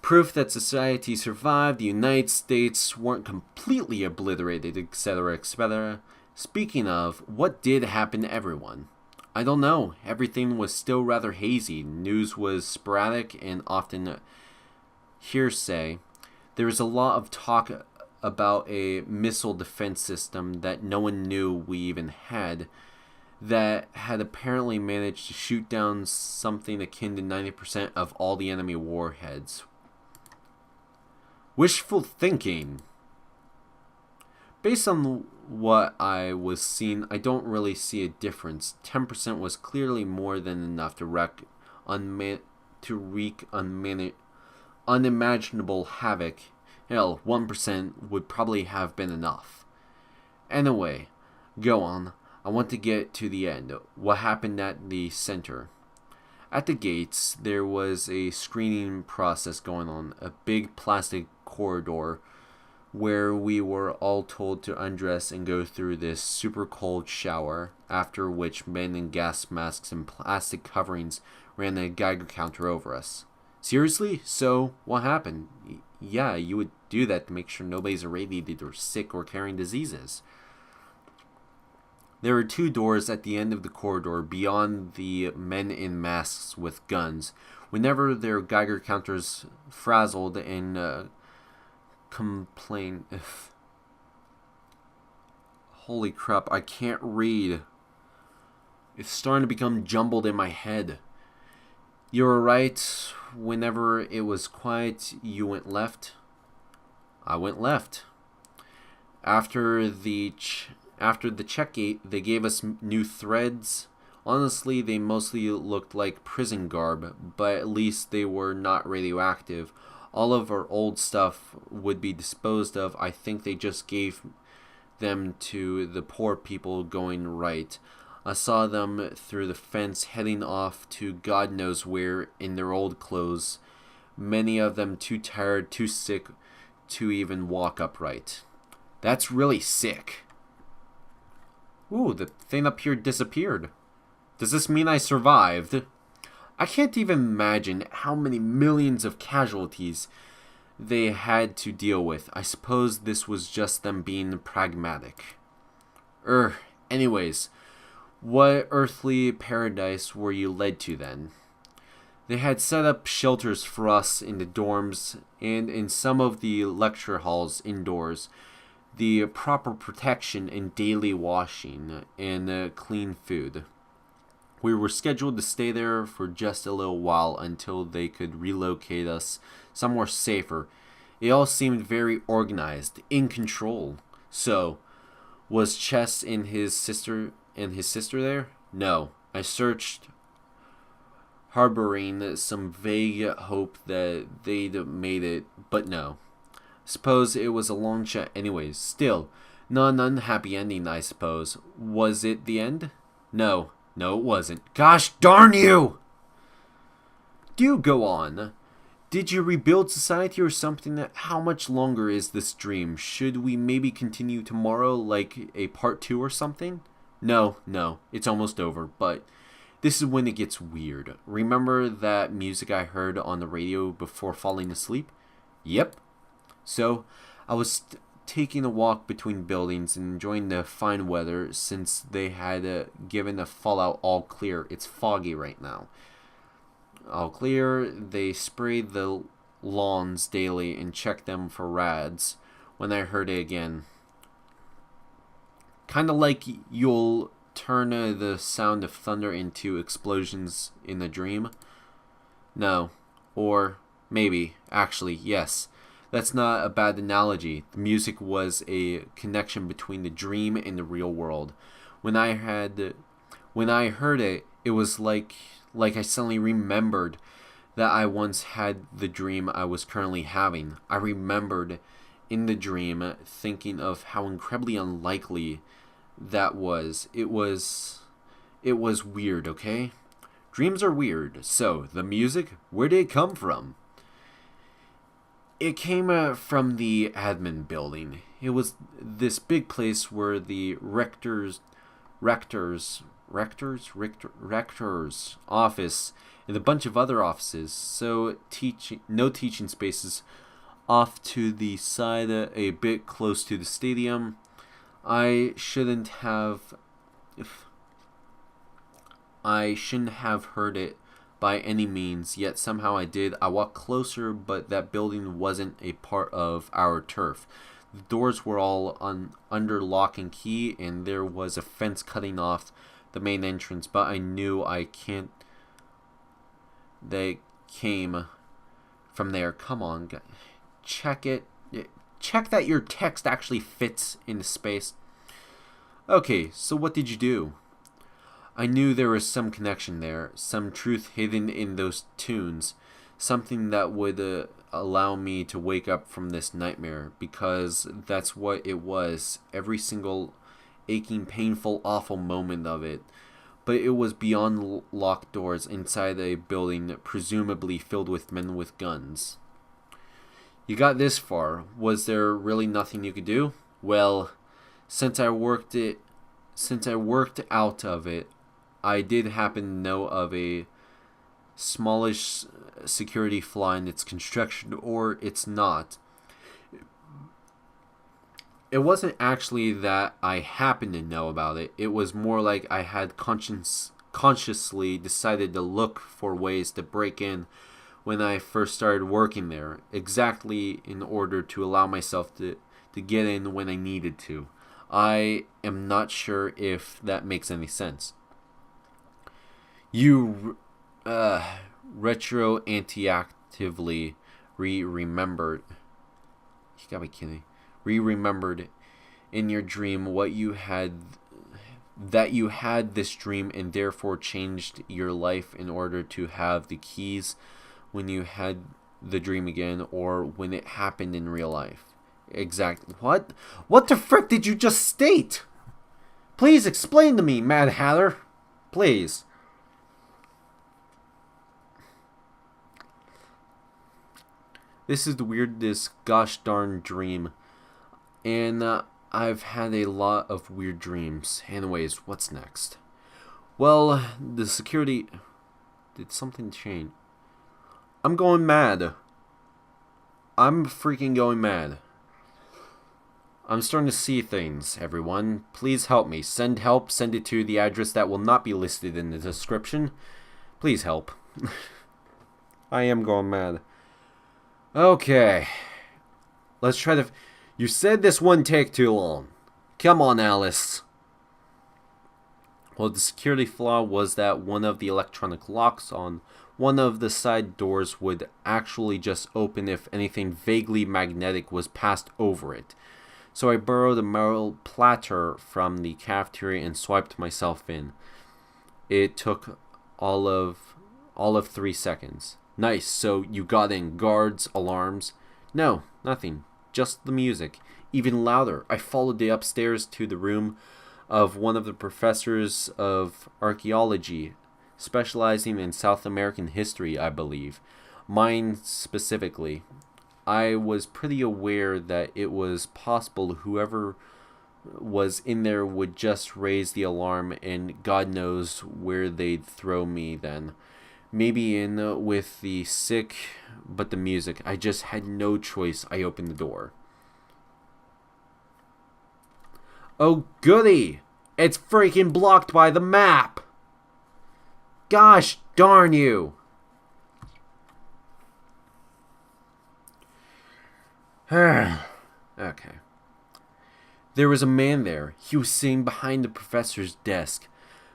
Proof that society survived, the United States weren't completely obliterated, etc., etc. Speaking of, what did happen to everyone? I don't know. Everything was still rather hazy. News was sporadic and often hearsay. There was a lot of talk about a missile defense system that no one knew we even had, that had apparently managed to shoot down something akin to 90% of all the enemy warheads. Wishful thinking. Based on what I was seeing, I don't really see a difference. 10% was clearly more than enough to wreak unimaginable havoc. Hell, 1% would probably have been enough. Anyway, go on. I want to get to the end. What happened at the center? At the gates, there was a screening process going on, a big plastic corridor where we were all told to undress and go through this super cold shower, after which men in gas masks and plastic coverings ran a Geiger counter over us. Seriously? So, what happened? Yeah, you would do that to make sure nobody's irradiated or sick or carrying diseases. There were 2 doors at the end of the corridor beyond the men in masks with guns. Whenever their Geiger counters frazzled and complained... Holy crap, I can't read. It's starting to become jumbled in my head. You were right. Whenever it was quiet, you went left. I went left. After the check gate, they gave us new threads. Honestly, they mostly looked like prison garb, but at least they were not radioactive. All of our old stuff would be disposed of. I think they just gave them to the poor people going right. I saw them through the fence heading off to God knows where in their old clothes. Many of them too tired, too sick to even walk upright. That's really sick. Ooh, the thing up here disappeared. Does this mean I survived? I can't even imagine how many millions of casualties they had to deal with. I suppose this was just them being pragmatic. Anyways, what earthly paradise were you led to then? They had set up shelters for us in the dorms and in some of the lecture halls indoors. The proper protection and daily washing and clean food. We were scheduled to stay there for just a little while until they could relocate us somewhere safer. It all seemed very organized, in control. So, was Chess and his sister there? No. I searched, harboring some vague hope that they'd made it, but no. Suppose it was a long shot anyways. Still, not an unhappy ending, I suppose. Was it the end? No, it wasn't. Gosh darn you! Do go on. Did you rebuild society or something? How much longer is this dream? Should we maybe continue tomorrow, like a part 2 or something? No, it's almost over, but this is when it gets weird. Remember that music I heard on the radio before falling asleep? Yep. So, I was taking a walk between buildings and enjoying the fine weather since they had given the Fallout all clear. It's foggy right now. All clear. They sprayed the lawns daily and checked them for rads when I heard it again. Kind of like you'll turn the sound of thunder into explosions in a dream. No. Or maybe. Actually, yes. That's not a bad analogy. The music was a connection between the dream and the real world. When I heard it, it was like I suddenly remembered that I once had the dream I was currently having. I remembered in the dream thinking of how incredibly unlikely that was. It was weird, okay? Dreams are weird. So, the music, where did it come from? It came from the admin building. It was this big place where the rector's office and a bunch of other offices. So no teaching spaces off to the side, a bit close to the stadium. I shouldn't have heard it by any means, yet somehow I did. I walked closer, but that building wasn't a part of our turf. The doors were all under lock and key, and there was a fence cutting off the main entrance, but I knew they came from there. Come on, check it. Check that your text actually fits into space. Okay, so what did you do? I knew there was some connection there, some truth hidden in those tunes, something that would allow me to wake up from this nightmare, because that's what it was, every single aching, painful, awful moment of it. But it was beyond locked doors, inside a building presumably filled with men with guns. You got this far. Was there really nothing you could do? Well, since I worked out of it, I did happen to know of a smallish security flaw in its construction, or it's not. It wasn't actually that I happened to know about it. It was more like I had consciously decided to look for ways to break in when I first started working there, exactly in order to allow myself to get in when I needed to. I am not sure if that makes any sense. You retroactively remembered. You gotta be kidding. Remembered in your dream what you had, that you had this dream, and therefore changed your life in order to have the keys when you had the dream again, or when it happened in real life. Exactly. What the frick did you just state? Please explain to me, Mad Hatter. Please. This is the weirdest gosh darn dream. And I've had a lot of weird dreams. Anyways, what's next? Well, the security... Did something change? I'm going mad. I'm freaking going mad. I'm starting to see things, everyone. Please help me. Send help. Send it to the address that will not be listed in the description. Please help. I am going mad. Okay. Let's try to... You said this wouldn't take too long. Come on, Alice. Well, the security flaw was that one of the electronic locks on one of the side doors would actually just open if anything vaguely magnetic was passed over it. So I borrowed a metal platter from the cafeteria and swiped myself in. It took all of 3 seconds. Nice, so you got in. Guards, alarms? No, nothing. Just the music. Even louder. I followed it upstairs to the room of one of the professors of archaeology, specializing in South American history, I believe. Mine specifically. I was pretty aware that it was possible whoever was in there would just raise the alarm, and God knows where they'd throw me then. Maybe in with the sick, but the music. I just had no choice. I opened the door. Oh, goody! It's freaking blocked by the map! Gosh darn you! Okay. There was a man there. He was sitting behind the professor's desk.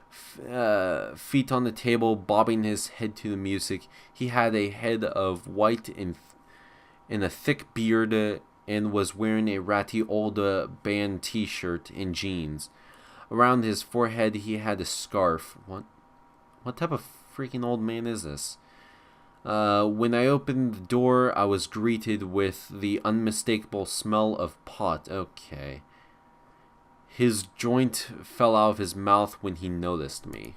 Feet on the table, bobbing his head to the music. He had a head of white and a thick beard, and was wearing a ratty old band t-shirt and jeans. Around his forehead he had a scarf. What type of freaking old man is this? When I opened the door, I was greeted with the unmistakable smell of pot. Okay. His joint fell out of his mouth when he noticed me.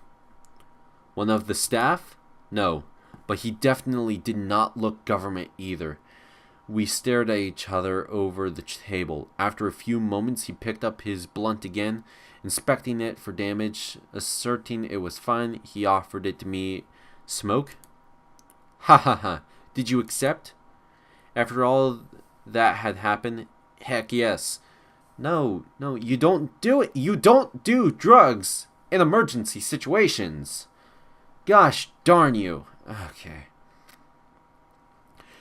One of the staff? No, but he definitely did not look government either. We stared at each other over the table. After a few moments, he picked up his blunt again, inspecting it for damage. Asserting it was fine, he offered it to me Smoke? Ha ha ha. Did you accept? After all that had happened? Heck yes. No, you don't do it. You don't do drugs in emergency situations. Gosh darn you. Okay.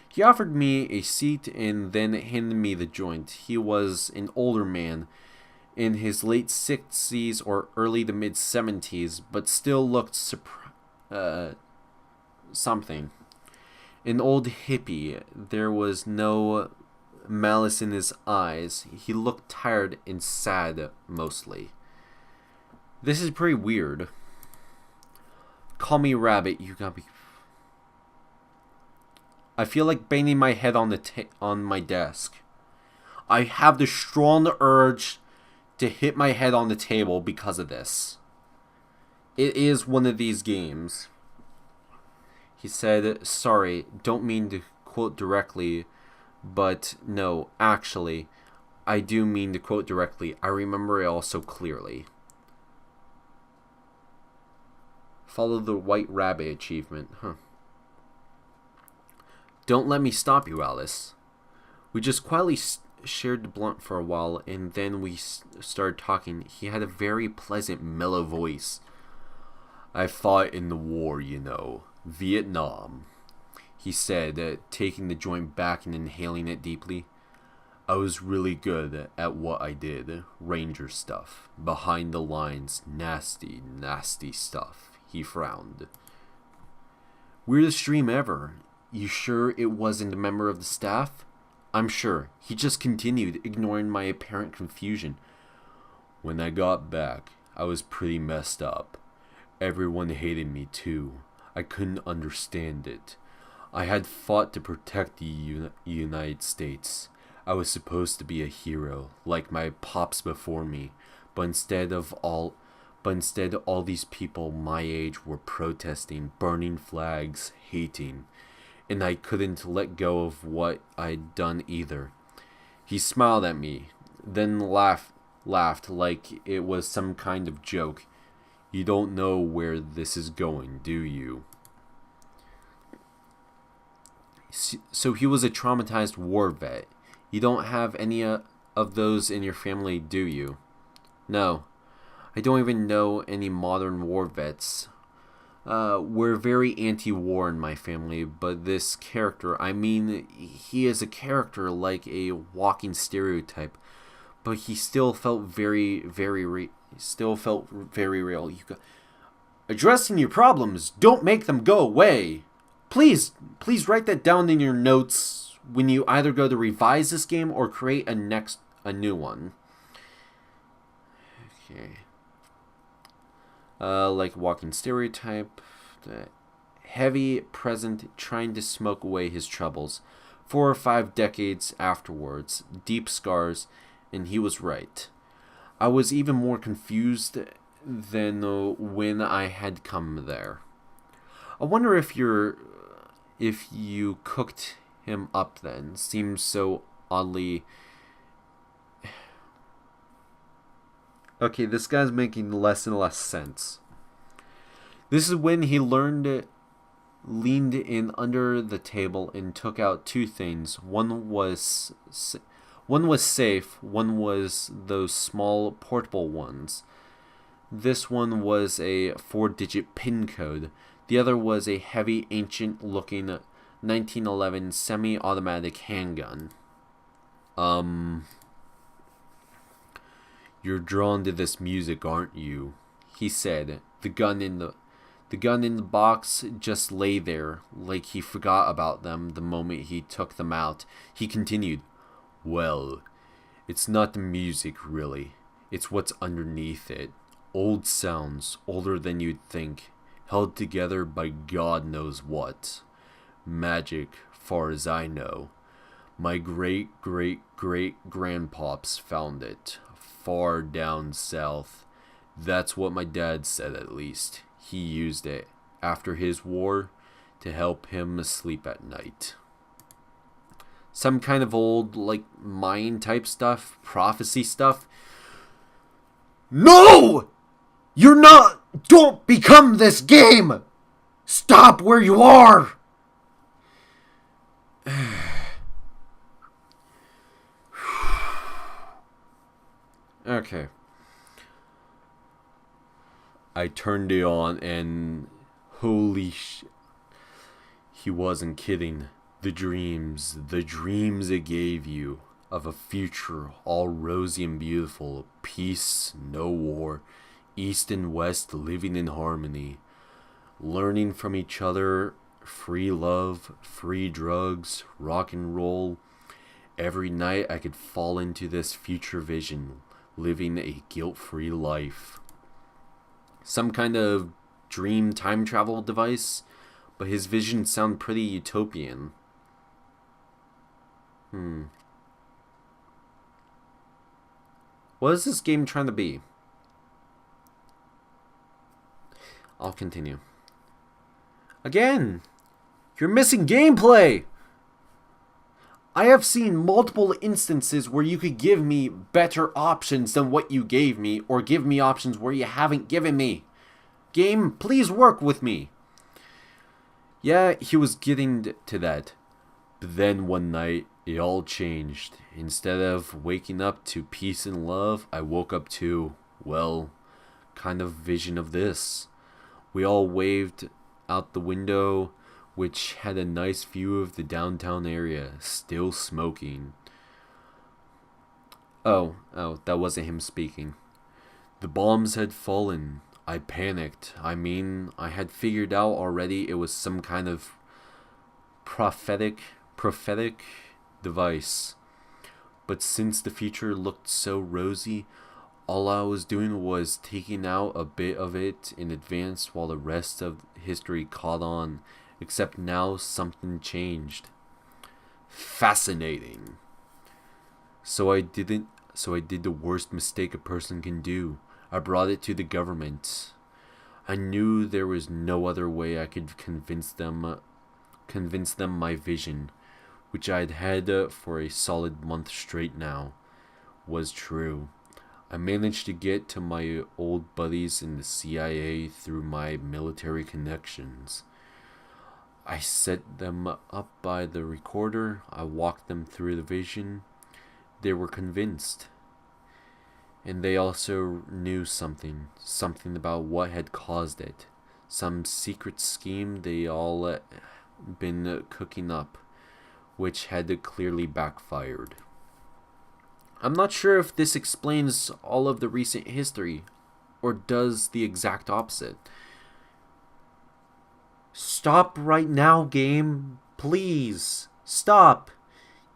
He offered me a seat and then handed me the joint. He was an older man, in his late 60s or early to mid 70s, but still looked something. An old hippie. There was no malice in his eyes. He looked tired and sad, mostly. This is pretty weird. Call me Rabbit, you got me. I feel like banging my head on my desk. I have the strong urge to hit my head on the table because of this. It is one of these games. He said, sorry, don't mean to quote directly, but no, actually, I do mean to quote directly. I remember it all so clearly. Follow the White Rabbit achievement, huh? Don't let me stop you, Alice. We just quietly shared the blunt for a while, and then we started talking. He had a very pleasant, mellow voice. I fought in the war, you know. Vietnam, he said, taking the joint back and inhaling it deeply. I was really good at what I did. Ranger stuff. Behind the lines. Nasty, nasty stuff. He frowned. Weirdest dream ever. You sure it wasn't a member of the staff? I'm sure. He just continued, ignoring my apparent confusion. When I got back, I was pretty messed up. Everyone hated me too. I couldn't understand it. I had fought to protect the United States. I was supposed to be a hero, like my pops before me, but instead all these people my age were protesting, burning flags, hating, and I couldn't let go of what I'd done either. He smiled at me, then laughed like it was some kind of joke. You don't know where this is going, do you? So he was a traumatized war vet. You don't have any of those in your family, do you? No. I don't even know any modern war vets. We're very anti-war in my family, but this character, I mean, he is a character like a walking stereotype, but he still felt very real. Addressing your problems, don't make them go away. Please write that down in your notes when you either go to revise this game or create a new one. Okay. Like walking stereotype, the heavy present, trying to smoke away his troubles. 4 or 5 decades afterwards, deep scars, and he was right. I was even more confused than when I had come there. I wonder if you cooked him up then. Seems so oddly. Okay, this guy's making less and less sense. This is when he leaned in under the table and took out 2 things. One was safe, one was those small portable ones. This one was a 4-digit PIN code. The other was a heavy, ancient-looking 1911 semi-automatic handgun. You're drawn to this music, aren't you? He said. The gun in the box just lay there, like he forgot about them the moment he took them out. He continued, well, it's not the music, really. It's what's underneath it. Old sounds, older than you'd think, held together by God knows what. Magic, far as I know. My great-great-great-grandpops found it, far down south. That's what my dad said, at least. He used it, after his war, to help him sleep at night. Some kind of old, like, Mayan-type stuff, prophecy stuff. No! You're not! Don't become this game! Stop where you are! Okay. I turned it on and holy sh... He wasn't kidding. The dreams it gave you of a future all rosy and beautiful, peace, no war, east and west living in harmony, learning from each other, free love, free drugs, rock and roll. Every night I could fall into this future vision, living a guilt-free life. Some kind of dream time travel device, but his visions sound pretty utopian. What is this game trying to be? I'll continue. Again, you're missing gameplay! I have seen multiple instances where you could give me better options than what you gave me, or give me options where you haven't given me. Game, please work with me. Yeah, he was getting to that. But then one night, it all changed. Instead of waking up to peace and love, I woke up to, well, kind of vision of this. We all waved out the window, which had a nice view of the downtown area, still smoking. Oh, that wasn't him speaking. The bombs had fallen. I panicked. I mean, I had figured out already it was some kind of prophetic device. But since the future looked so rosy, all I was doing was taking out a bit of it in advance while the rest of history caught on. Except now something changed. Fascinating. So I did the worst mistake a person can do. I brought it to the government. I knew there was no other way I could convince them my vision, which I'd had for a solid month straight now, was true. I managed to get to my old buddies in the CIA through my military connections. I set them up by the recorder. I walked them through the vision. They were convinced. And they also knew something about what had caused it. Some secret scheme they all been cooking up, which had clearly backfired. I'm not sure if this explains all of the recent history, or does the exact opposite. Stop right now, game. Please. Stop.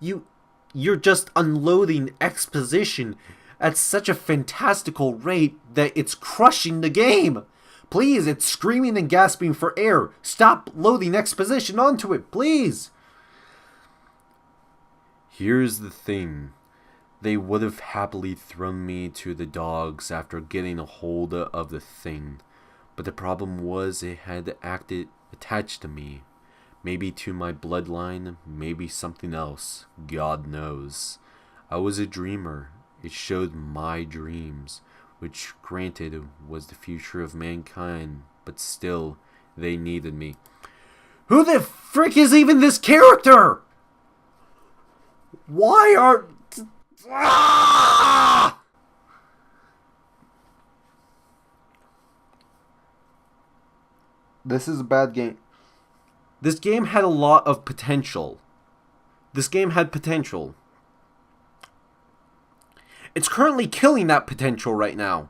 You're just unloading exposition at such a fantastical rate that it's crushing the game. Please, it's screaming and gasping for air. Stop loading exposition onto it, please. Here's the thing. They would have happily thrown me to the dogs after getting a hold of the thing. But the problem was it had acted attached to me. Maybe to my bloodline, maybe something else. God knows. I was a dreamer. It showed my dreams, which granted was the future of mankind, but still, they needed me. Who the frick is even this character? Why are... Ah! This is a bad game. This game had a lot of potential. This game had potential. It's currently killing that potential right now.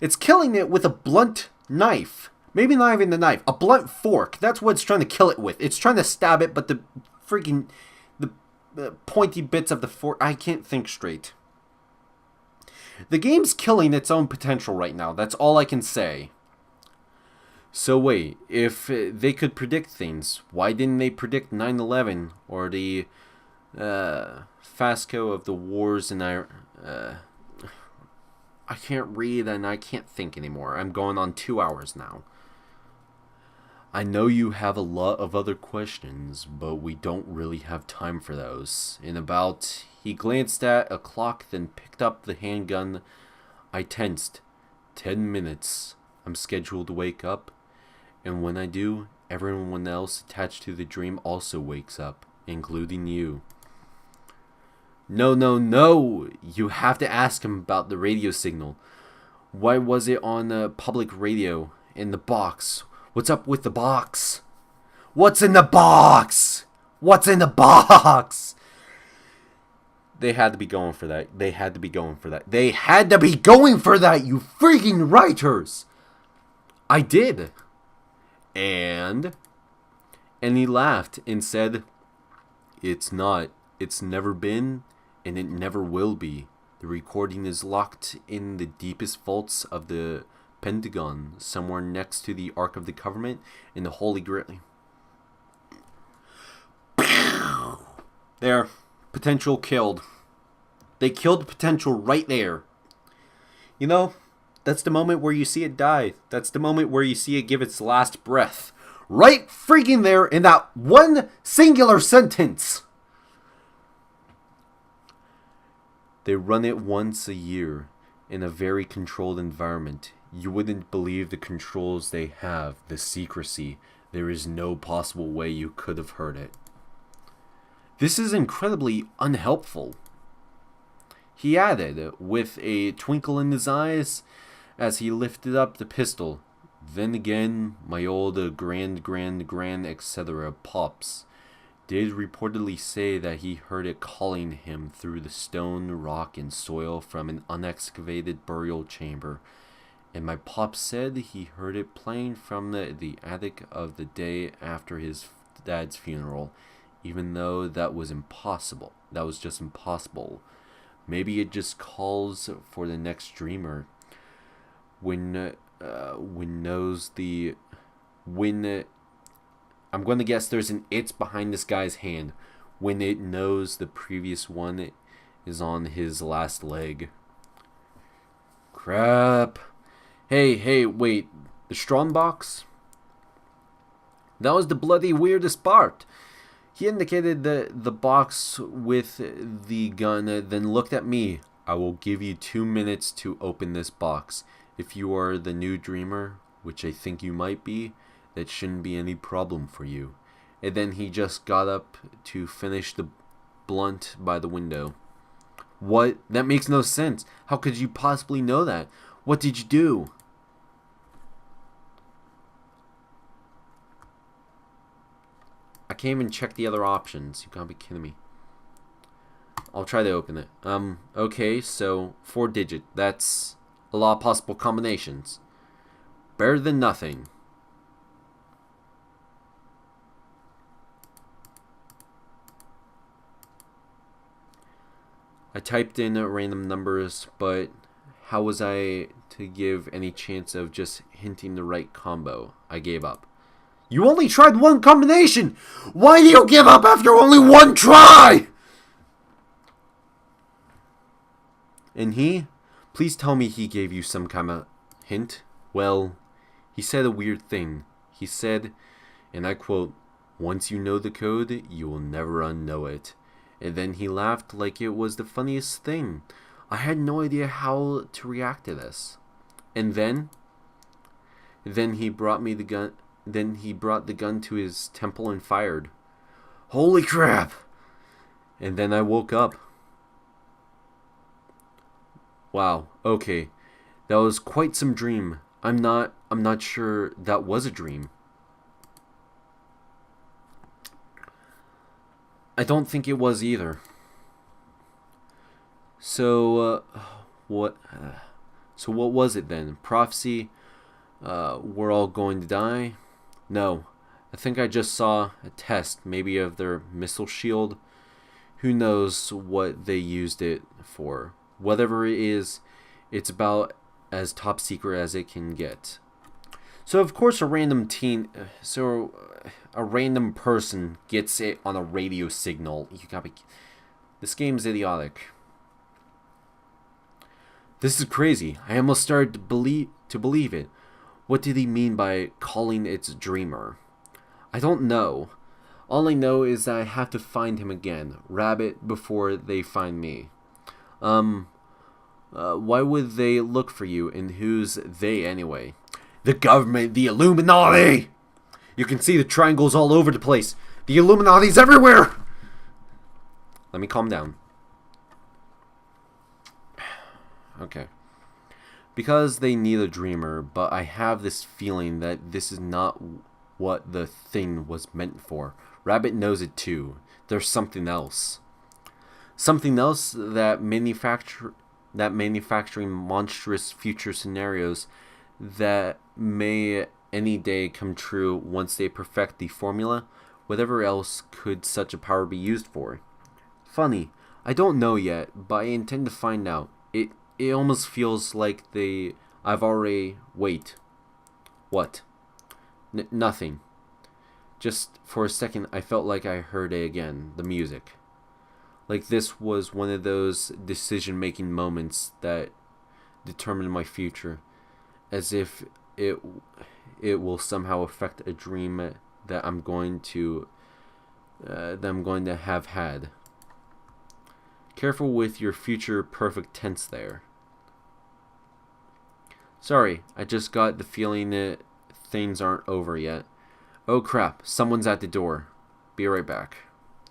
It's killing it with a blunt knife. Maybe not even the knife. A blunt fork. That's what it's trying to kill it with. It's trying to stab it, but the freaking... The pointy bits of the fork... I can't think straight. The game's killing its own potential right now. That's all I can say. So wait, if they could predict things, why didn't they predict 9/11 or the FASCO of the wars in I can't read and I can't think anymore. I'm going on 2 hours now. I know you have a lot of other questions, but we don't really have time for those. He glanced at a clock, then picked up the handgun. I tensed. 10 minutes. I'm scheduled to wake up. And when I do, Everyone else attached to the dream also wakes up, including you. No, no, no! You have to ask him about the radio signal. Why was it on the public radio? In the box? What's up with the box? What's in the box? What's in the box? They had to be going for that. They had to be going for that. They had to be going for that, you freaking writers! I did. And he laughed and said, "It's not. It's never been, and it never will be. The recording is locked in the deepest vaults of the Pentagon, somewhere next to the Ark of the Covenant in the Holy Grail." There. Potential killed. They killed potential right there. You know, that's the moment where you see it die. That's the moment where you see it give its last breath. Right freaking there in that one singular sentence. They run it once a year in a very controlled environment. You wouldn't believe the controls they have, the secrecy. There is no possible way you could have heard it. This is incredibly unhelpful, he added, with a twinkle in his eyes as he lifted up the pistol. Then again, my old grand, etc. Pops did reportedly say that he heard it calling him through the stone, rock, and soil from an unexcavated burial chamber. And my Pops said he heard it playing from the attic of the day after his dad's funeral. Even though that was impossible. That was just impossible. Maybe it just calls for the next dreamer. I'm going to guess there's an "it's" behind this guy's hand. When it knows the previous one is on his last leg. Crap. Hey, wait. The strongbox? That was the bloody weirdest part. He indicated the box with the gun, then looked at me. I will give you 2 minutes to open this box. If you are the new dreamer, which I think you might be, that shouldn't be any problem for you. And then he just got up to finish the blunt by the window. What? That makes no sense. How could you possibly know that? What did you do? I can't even check the other options. You gotta be kidding me. I'll try to open it. Okay, so 4-digit. That's a lot of possible combinations. Better than nothing. I typed in random numbers, but how was I to give any chance of just hinting the right combo? I gave up. You only tried one combination! Why do you give up after only one try? And he? Please tell me he gave you some kind of hint. Well, he said a weird thing. He said, and I quote, "Once you know the code, you will never unknow it." And then he laughed like it was the funniest thing. I had no idea how to react to this. And then he brought me the gun. Then he brought the gun to his temple and fired. Holy crap! And then I woke up. Wow, okay. That was quite some dream. I'm not sure that was a dream. I don't think it was either. So, what was it then? Prophecy? We're all going to die? No, I think I just saw a test, maybe of their missile shield. Who knows what they used it for. Whatever it is, it's about as top secret as it can get. So of course a random person gets it on a radio signal. This game's idiotic. This is crazy. I almost started to believe it. What did he mean by calling it Dreamer? I don't know. All I know is that I have to find him again. Rabbit before they find me. Why would they look for you, and who's they anyway? The government, the Illuminati! You can see the triangles all over the place. The Illuminati's everywhere! Let me calm down. Okay. Because they need a dreamer, but I have this feeling that this is not what the thing was meant for. Rabbit knows it too. There's something else. Something else that manufacturing monstrous future scenarios that may any day come true once they perfect the formula. Whatever else could such a power be used for? Funny, I don't know yet, but I intend to find out. It almost feels like I've already... Wait. What? Nothing. Just for a second, I felt like I heard it again. The music. Like this was one of those decision-making moments that determine my future. As if it will somehow affect a dream that I'm going to have had. Careful with your future perfect tense there. Sorry, I just got the feeling that things aren't over yet. Oh crap, someone's at the door. Be right back.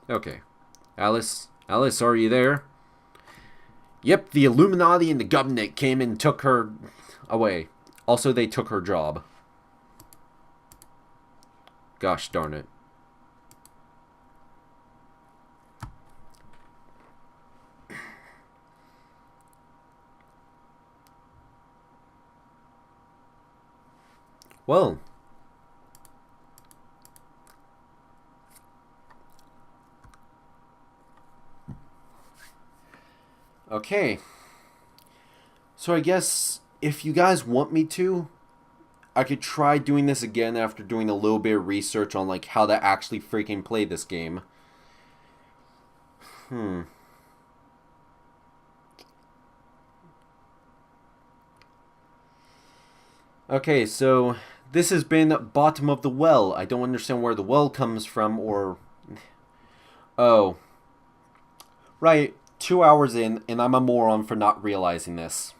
Okay. Alice, are you there? Yep, the Illuminati and the government came and took her away. Also, they took her job. Gosh darn it. Well. Okay. So I guess if you guys want me to, I could try doing this again after doing a little bit of research on like how to actually freaking play this game. Okay, so this has been Bottom of the Well. I don't understand where the well comes from or... Oh. Right, 2 hours in, and I'm a moron for not realizing this.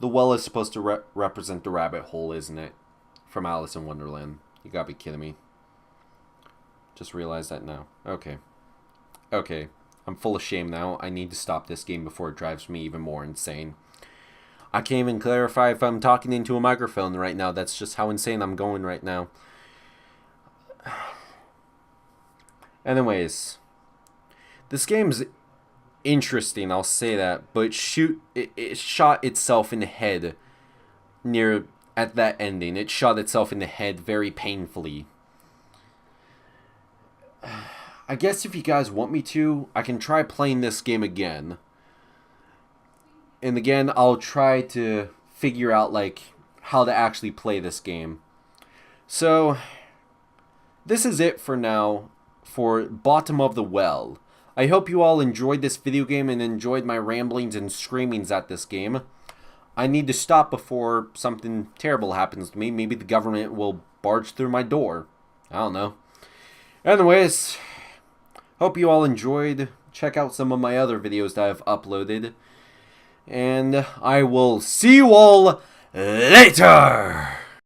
The well is supposed to represent the rabbit hole, isn't it? From Alice in Wonderland. You gotta be kidding me. Just realized that now. Okay. Okay. I'm full of shame now. I need to stop this game before it drives me even more insane. I can't even clarify if I'm talking into a microphone right now. That's just how insane I'm going right now. Anyways. This game's interesting, I'll say that. But it shot itself in the head at that ending. It shot itself in the head very painfully. I guess if you guys want me to, I can try playing this game again. And again, I'll try to figure out, like, how to actually play this game. So, this is it for now for Bottom of the Well. I hope you all enjoyed this video game and enjoyed my ramblings and screamings at this game. I need to stop before something terrible happens to me. Maybe the government will barge through my door. I don't know. Anyways, hope you all enjoyed. Check out some of my other videos that I've uploaded. And I will see you all later!